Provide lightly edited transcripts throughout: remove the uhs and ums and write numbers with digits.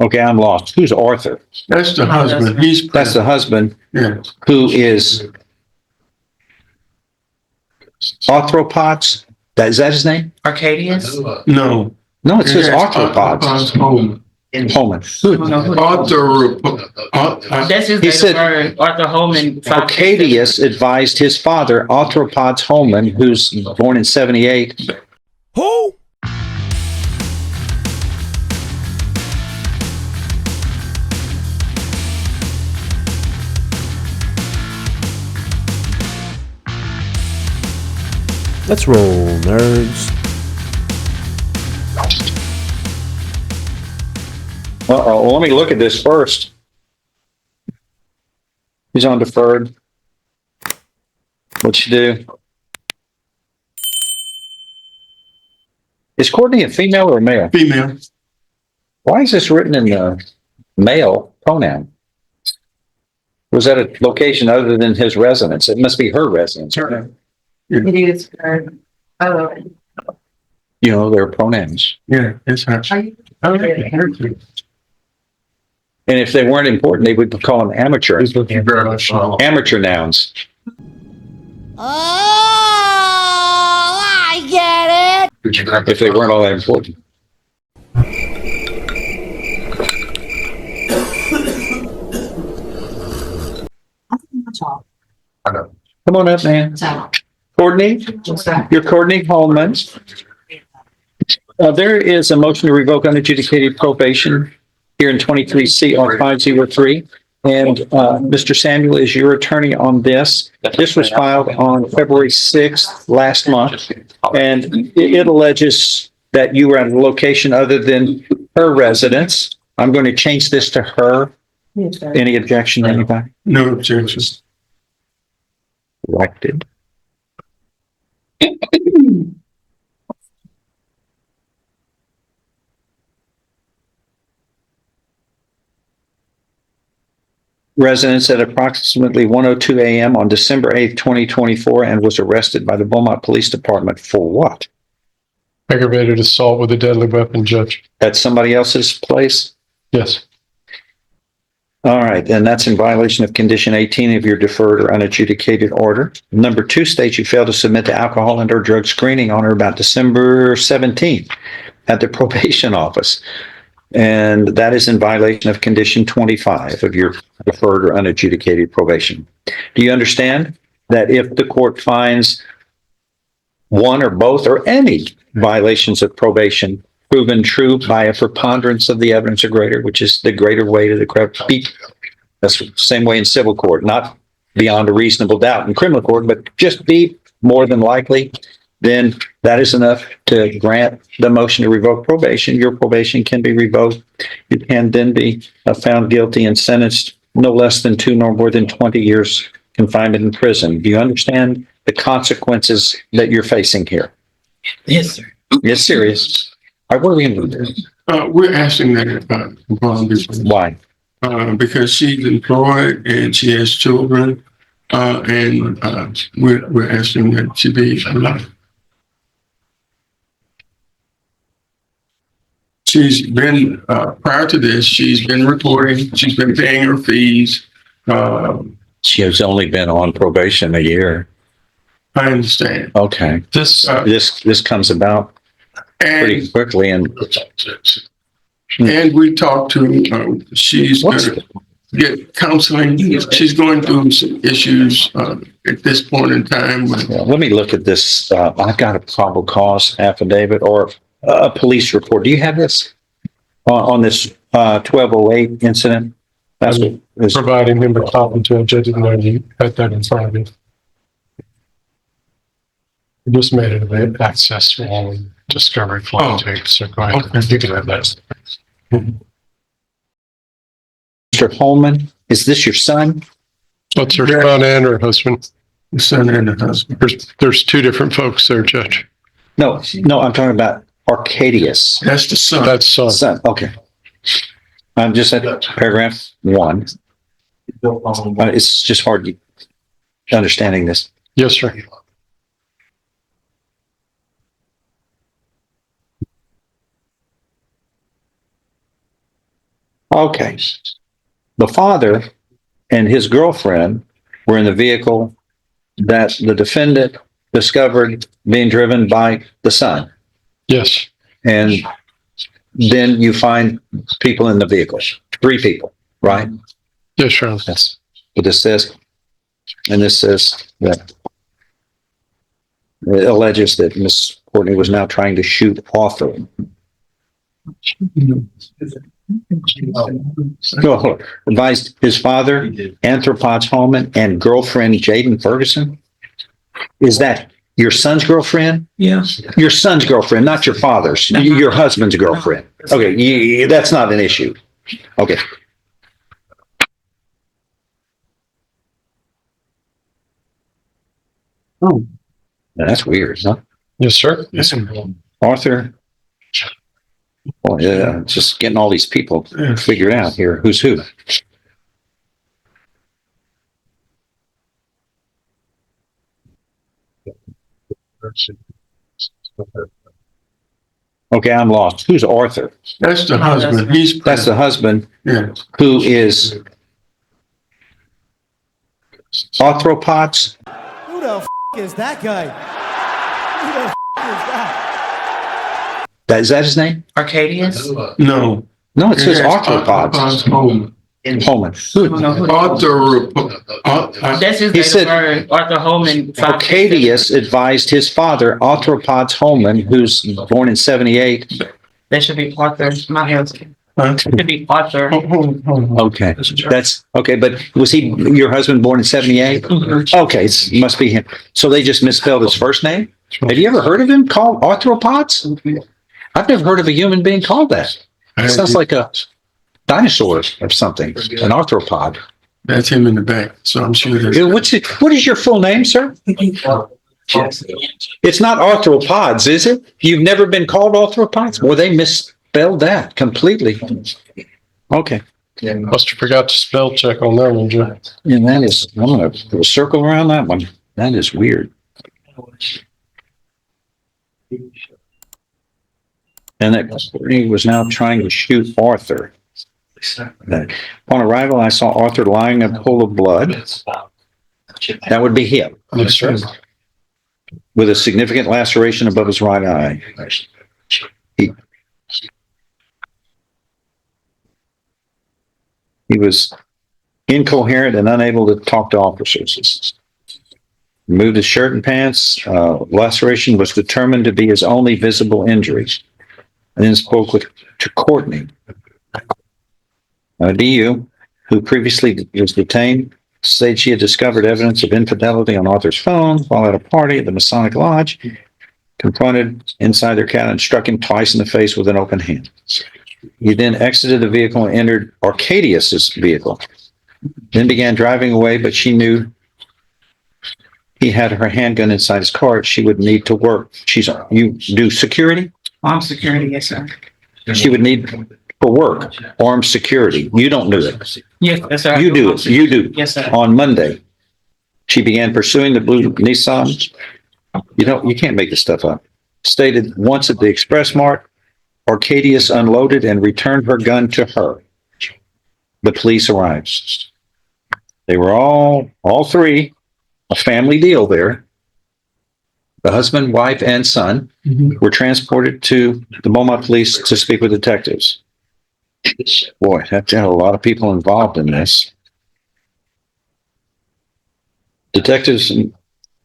Okay, I'm lost. Who's Arthur? That's the husband. He's That's the husband yes. who is arthropods. Is that his name? Arcadius? No. No, it says arthropods. Holman. Holman. That's his He name. said- Arthur Holman. Arcadius advised his father, Arthropods Holman, who's born in 78. Who? Let's roll, nerds. Well, let me look at this first. He's on deferred. What you do? Is Courtney a female or a male? Female. Why is this written in the male pronoun? Was that a location other than his residence? It must be her residence. Sure. It is her. Oh, You know, their pronouns. Yeah, it's her. are you? Her too. And if they weren't important, they would call them amateur. He's looking very much. Amateur nouns. Oh, I get it. If they weren't all that important. Come on up, man. Courtney, What's that? you're Courtney Holman. There is a motion to revoke unadjudicated probation here in 23 CR 503. And Mr. Samuel is your attorney on this. This was filed on February 6th last month. And it alleges that you were at a location other than her residence. I'm going to change this to her. Any objection, anybody? No objections. Elected. Residence at approximately 1:02 a.m. on December 8th, 2024, and was arrested by the Beaumont Police Department for what? Aggravated assault with a deadly weapon, Judge. At somebody else's place? Yes. All right, and that's in violation of condition 18 of your deferred or unadjudicated order. Number 2 states you failed to submit the alcohol and or drug screening on or about December 17th at the probation office. And that is in violation of condition 25 of your deferred or unadjudicated probation. Do you understand that if the court finds one or both or any violations of probation proven true by a preponderance of the evidence or greater, which is the greater weight of the correct, that's the same way in civil court, not beyond a reasonable doubt in criminal court, but just be more than likely, then that is enough to grant the motion to revoke probation. Your probation can be revoked. You can then be found guilty and sentenced no less than 2 nor more than 20 years confinement in prison. Do you understand the consequences that you're facing here? Yes, sir. It's serious. All right, what are we going to do? We're asking that upon this. Why? Because she's employed and she has children, and we're asking that she be allowed. She's been prior to this. She's been reporting. She's been paying her fees. She has only been on probation a year. I understand. Okay. This comes about pretty And quickly, and we talked to. She's going to get counseling. She's going through some issues at this point in time. let me look at this. I've got a probable cause affidavit or a police report. Do you have this on this 1208 incident? That's what is Providing him a copy to a judge, and you had that in front of you. We just made it available, access all discovery flight tape, so go ahead. Okay. You can have that. Mr. Holman. Is this your son? What's her son and her husband? The son and the husband. There's 2 different folks there, Judge. No, I'm talking about Arcadius. That's the son. That's son. Son, okay. I'm just at paragraph 1. It's just hard understanding this. Yes, sir. Okay. The father and his girlfriend were in the vehicle that the defendant discovered being driven by the son. Yes, And then you find people in the vehicle, 3 people, right? yes, Your Honor. That's what this says. And this says that it alleges that Miss Courtney was now trying to shoot Arthur. No, advised his father, Anthropods Holman, and girlfriend Jaden Ferguson. Is that your son's girlfriend? Yeah. Your son's girlfriend, not your father's. Your husband's girlfriend. Okay, that's not an issue. Okay. Oh, that's weird, huh? Yes, sir. Arthur. Well, yeah, just getting all these people figured out here. Who's who? Okay, I'm lost. Who's Arthur? That's the husband. He's That's the husband yeah. who is arthropods. Who the is that guy? Who the is that? Is that his name? Arcadius? No. No, it says arthropods. Home. Holman. That's his He name, said- Arthur Holman. Arcadius advised his father, Arthropods Holman, who's born in 78. That should be Arthur, not husband. Huh? It should be Arthur. Okay, that's okay. But was he your husband born in 78? Okay, it must be him. So they just misspelled his first name. Have you ever heard of him called arthropods? I've never heard of a human being called that. It sounds like a dinosaur or something, an arthropod. That's him in the back. So I'm sure that's What is your full name, sir? It's not arthropods, is it? You've never been called arthropods? Well, they misspelled that completely. Okay. Must have forgot to spell check on that one, Joe. And that is, I'm going to put a circle around that one. That is weird. And that he was now trying to shoot Arthur. Upon arrival, I saw Arthur lying in a pool of blood. That would be him, Yes, sir. with a significant laceration above his right eye. He was incoherent and unable to talk to officers. Removed his shirt and pants. Laceration was determined to be his only visible injury. And then spoke to Courtney, DU, who previously was detained, said she had discovered evidence of infidelity on Arthur's phone while at a party at the Masonic Lodge, confronted inside their cabin and struck him twice in the face with an open hand. He then exited the vehicle and entered Arcadius's vehicle, then began driving away, but she knew he had her handgun inside his car. She would need to work. You do security? I'm security, yes, sir. She would need for work, armed security. You don't do it. Yes, sir. You do it. You do. Yes, sir. On Monday, she began pursuing the blue Nissan. You can't make this stuff up. Stated once at the Express Mart, Arcadius unloaded and returned her gun to her. The police arrived. They were all 3, a family deal there. The husband, wife, and son were transported to the Beaumont police to speak with detectives. Boy, that had a lot of people involved in this. Detectives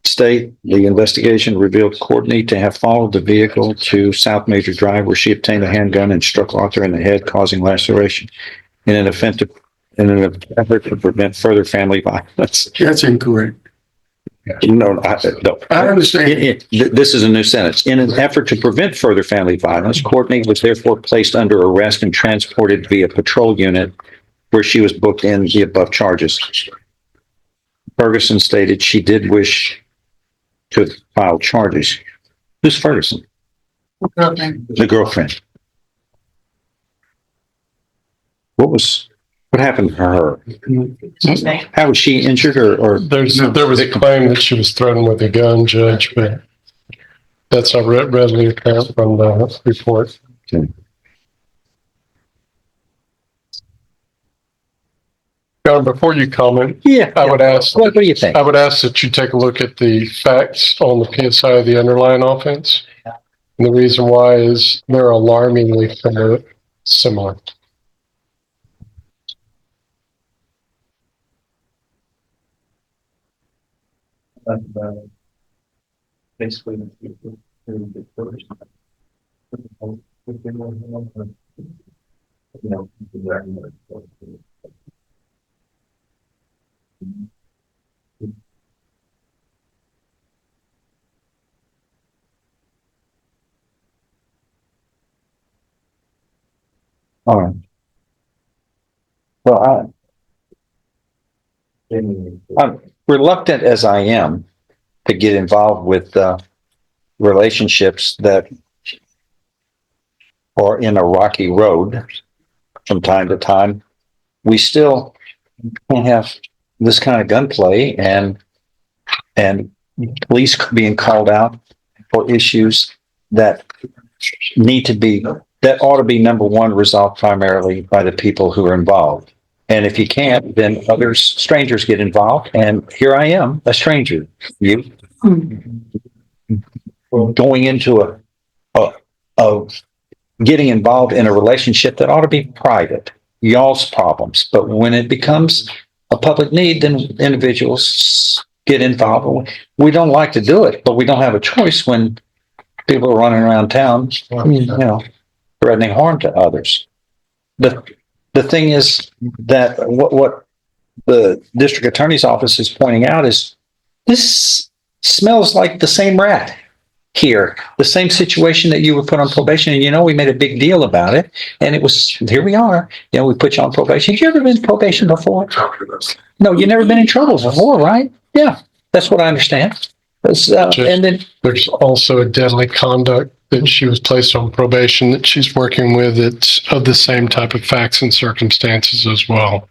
state the investigation revealed Courtney to have followed the vehicle to South Major Drive, where she obtained a handgun and struck Arthur in the head, causing laceration in an effort to prevent further family violence. That's incorrect. No. I understand. This is a new sentence. In an effort to prevent further family violence, Courtney was therefore placed under arrest and transported via patrol unit, where she was booked in the above charges. Ferguson stated she did wish to file charges. Who's Ferguson? The girlfriend. What happened to her? How was she injured or? There was a claim that she was threatened with a gun, Judge, but that's not readily apparent from the report. Okay. John, before you comment, Yeah. I would ask, What do you think? I would ask that you take a look at the facts on the PSI of the underlying offense. And the reason why is they're alarmingly similar. Basically. All right. Well, I'm reluctant as I am to get involved with relationships that are in a rocky road from time to time. We still have this kind of gunplay and police being called out for issues that that ought to be number one, resolved primarily by the people who are involved. And if you can't, then strangers get involved. And here I am, a stranger, you going into a getting involved in a relationship that ought to be private, y'all's problems. But when it becomes a public need, then individuals get involved. We don't like to do it, but we don't have a choice when people are running around town, threatening harm to others. The thing is that what the district attorney's office is pointing out is this smells like the same rat here, the same situation that you were put on probation. And, we made a big deal about it. And it was, here we are, we put you on probation. Have you ever been on probation before? No, you've never been in trouble before, right? Yeah, that's what I understand. And then there's also a deadly conduct that she was placed on probation that she's working with. It's of the same type of facts and circumstances as well.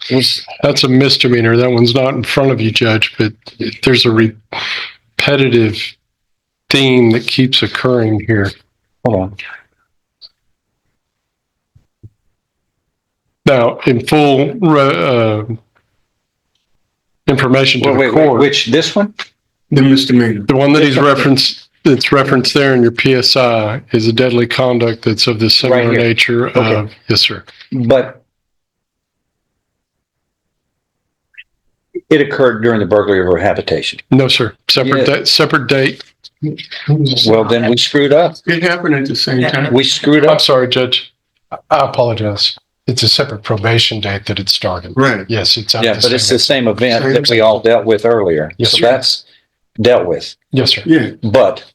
That's a misdemeanor. That one's not in front of you, Judge, but there's a repetitive theme that keeps occurring here. Hold on. Now, in full information to the court. Which, this one? The misdemeanor. The one that he's referenced, that's referenced there in your PSI is a deadly conduct that's of the similar Right here. nature of, Okay. Yes, sir. But it occurred during the burglary of her habitation. No, sir. Separate Yeah. date, separate date. Well, then we screwed up. It happened at the same time. We screwed I'm up. sorry, Judge. I apologize. It's a separate probation date that it started. Right. Yes, it's. Yeah, but it's the same event that we all dealt with earlier. Yes, So sir. that's dealt with. Yes, sir. Yeah. But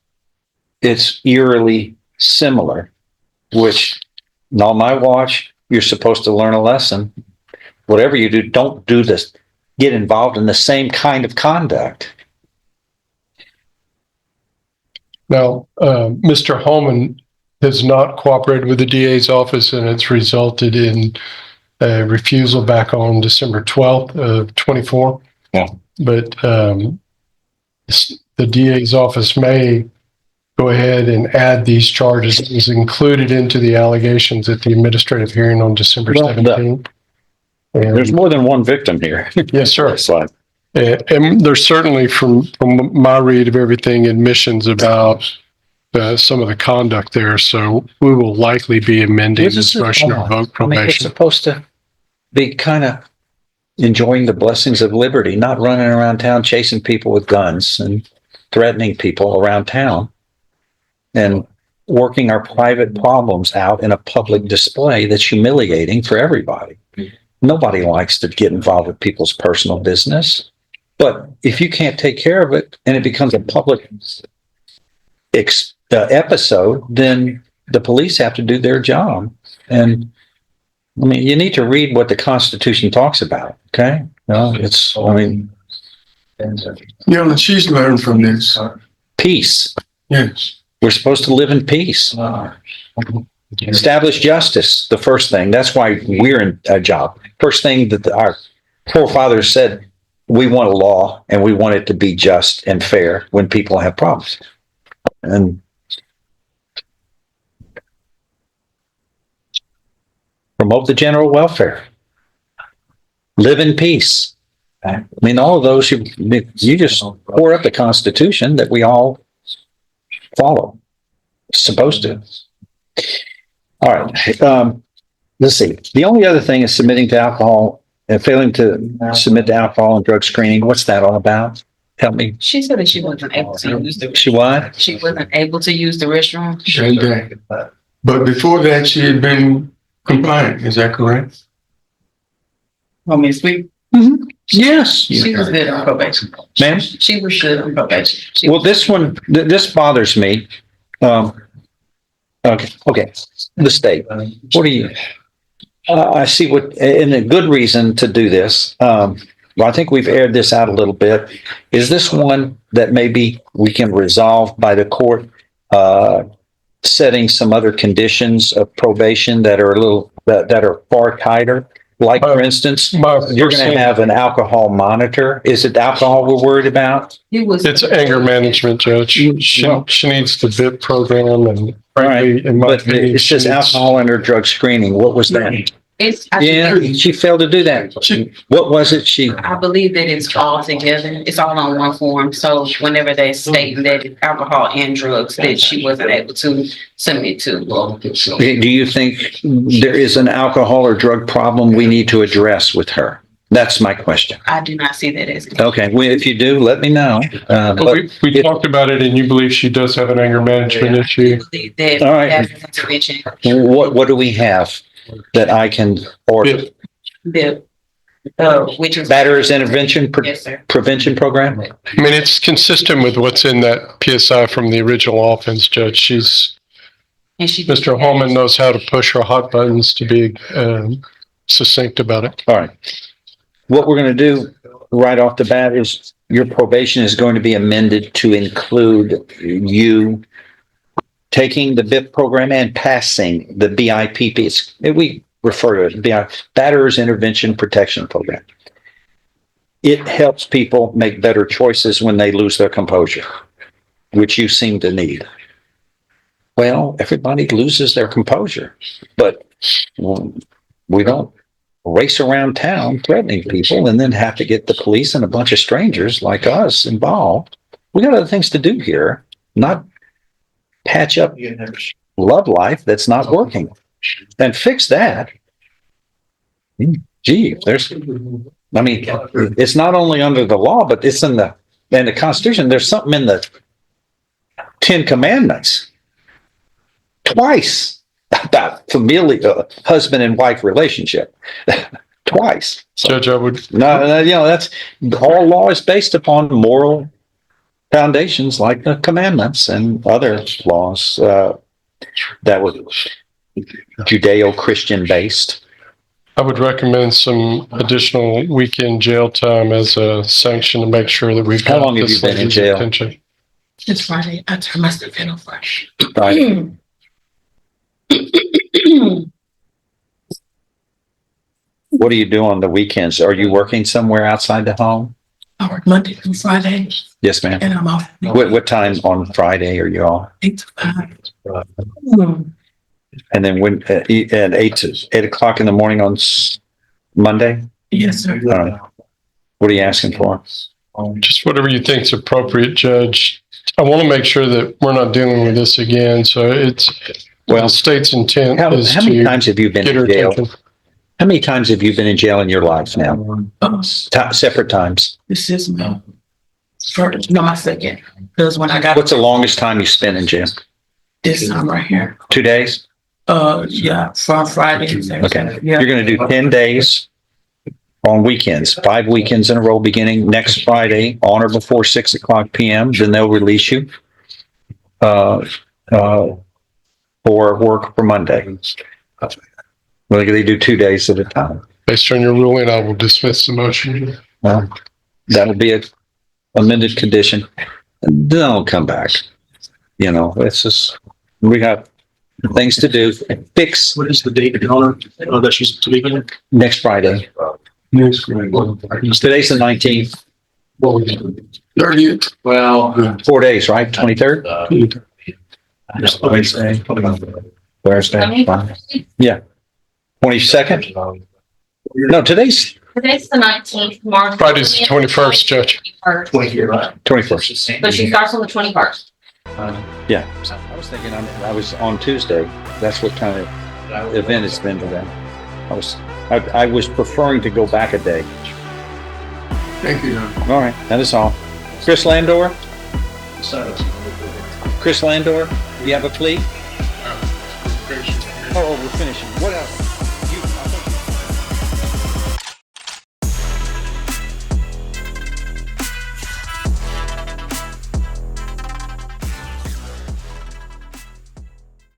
it's eerily similar, which on my watch, you're supposed to learn a lesson. Whatever you do, don't do this. Get involved in the same kind of conduct. Now, Mr. Holman has not cooperated with the DA's office, and it's resulted in a refusal back on December 12th of 24. Yeah. But the DA's office may go ahead and add these charges. It was included into the allegations at the administrative hearing on December Well, 17th. There's more than one victim here. Yes, sir. It's like, And there's certainly, from my read of everything, admissions about some of the conduct there. So we will likely be amending this motion to revoke I mean, we're probation. supposed to be kind of enjoying the blessings of liberty, not running around town chasing people with guns and threatening people around town and working our private problems out in a public display that's humiliating for everybody. Nobody likes to get involved with people's personal business. But if you can't take care of it and it becomes a public episode, then the police have to do their job. And I mean, you need to read what the Constitution talks about. Okay. No, She's learned from this. peace. Yes. We're supposed to live in peace. Establish justice, the first thing. That's why we're in a job. First thing that our forefathers said, we want a law and we want it to be just and fair when people have problems. And promote the general welfare. live in peace. I mean, all of those, you just pour up the Constitution that we all follow. Supposed to. All right. Let's see. The only other thing is submitting to alcohol and failing to submit to alcohol and drug screening. What's that all about? Help me. She said that she wasn't able to use the. She what? She wasn't able to use the restroom. And, but before that, she had been compliant. Is that correct? Want me to speak? Yes. She was good on probation. Ma'am? She was good on probation. She Well, was- this one, this bothers me. Okay. The state. What do you, I see what, and a good reason to do this. Well, I think we've aired this out a little bit. Is this one that maybe we can resolve by the court, setting some other conditions of probation that are a little, that are far tighter? Like, for instance, you're going to have an alcohol monitor. Is it alcohol we're worried about? He was. It's anger management, Judge. She needs the BIP program and Right. frankly, in my But opinion, it says she needs- alcohol under drug screening. What was that? It's. Yeah, she failed to do that. What was it? I believe that it's all together. It's all on one form. So whenever they state that it's alcohol and drugs that she wasn't able to submit to. Do you think there is an alcohol or drug problem we need to address with her? That's my question. I do not see that as. Okay, well, if you do, let me know. Well, But we talked about it and you believe she does have an anger management I issue. believe that. All right. That's an intervention. what do we have that I can order? BIP. Which is. Batterers Intervention Yes, sir. Prevention Program? I mean, it's consistent with what's in that PSI from the original offense, Judge. And she. Mr. Holman knows how to push her hot buttons to be succinct about it. All right. What we're going to do right off the bat is your probation is going to be amended to include you taking the BIP program and passing the BIPP. We refer to it as BIP, Batterers Intervention Protection Program. It helps people make better choices when they lose their composure, which you seem to need. Well, everybody loses their composure, but we don't race around town threatening people and then have to get the police and a bunch of strangers like us involved. We got other things to do here, not patch up love life that's not working and fix that. Gee, it's not only under the law, but it's in the Constitution. There's something in the 10 Commandments twice about familial husband and wife relationship. Twice. So, Judge, I would, that's all law is based upon moral foundations like the commandments and other laws that were Judeo-Christian based. I would recommend some additional weekend jail time as a sanction to make sure that we've. How got long have this you been in lady's jail? attention. It's Friday. I turned my stuff in on Friday. Right? What do you do on the weekends? Are you working somewhere outside the home? I work Monday through Friday Yes, ma'am. and I'm off What time on Friday are you off? 8 to 5. And then when at 8 o'clock in the morning on Monday? Yes, sir. All right. What are you asking for? Just whatever you think's appropriate, Judge. I want to make sure that we're not dealing with this again, so the state's intent How is many to times have you been get her in jail? attention. How many times have you been in jail in your life now? Separate times. This is my first, no, my second. Because when I got What's the longest time you spent in jail? this time right here, 2 days? yeah, from Friday. to Saturday. Okay. Yeah. You're going to do 10 days on weekends, 5 weekends in a row, beginning next Friday on or before 6 o'clock PM. Then they'll release you for work for Monday. Well, they do 2 days at a time. Based on your ruling, I will dismiss the motion. Well, that'll be a amended condition. And then I'll come back. It's just, we got things to do. Fix What is the date, Donna, that she's to be here? next Friday. Today's the 19th. 30th. Well. 4 days, right? 23rd? Wednesday. Thursday. Yeah. 22nd? No, today's Today's the 19th, March. Friday's the 21st, Judge. 20 right? 21st. But she starts on the 21st. Yeah. I was thinking I was on Tuesday. That's what kind of event it's been today. I was preferring to go back a day. Thank you, Your Honor. All right, that is all. Chris Landor? Chris Landor, do you have a plea? Oh, we're finishing. What else?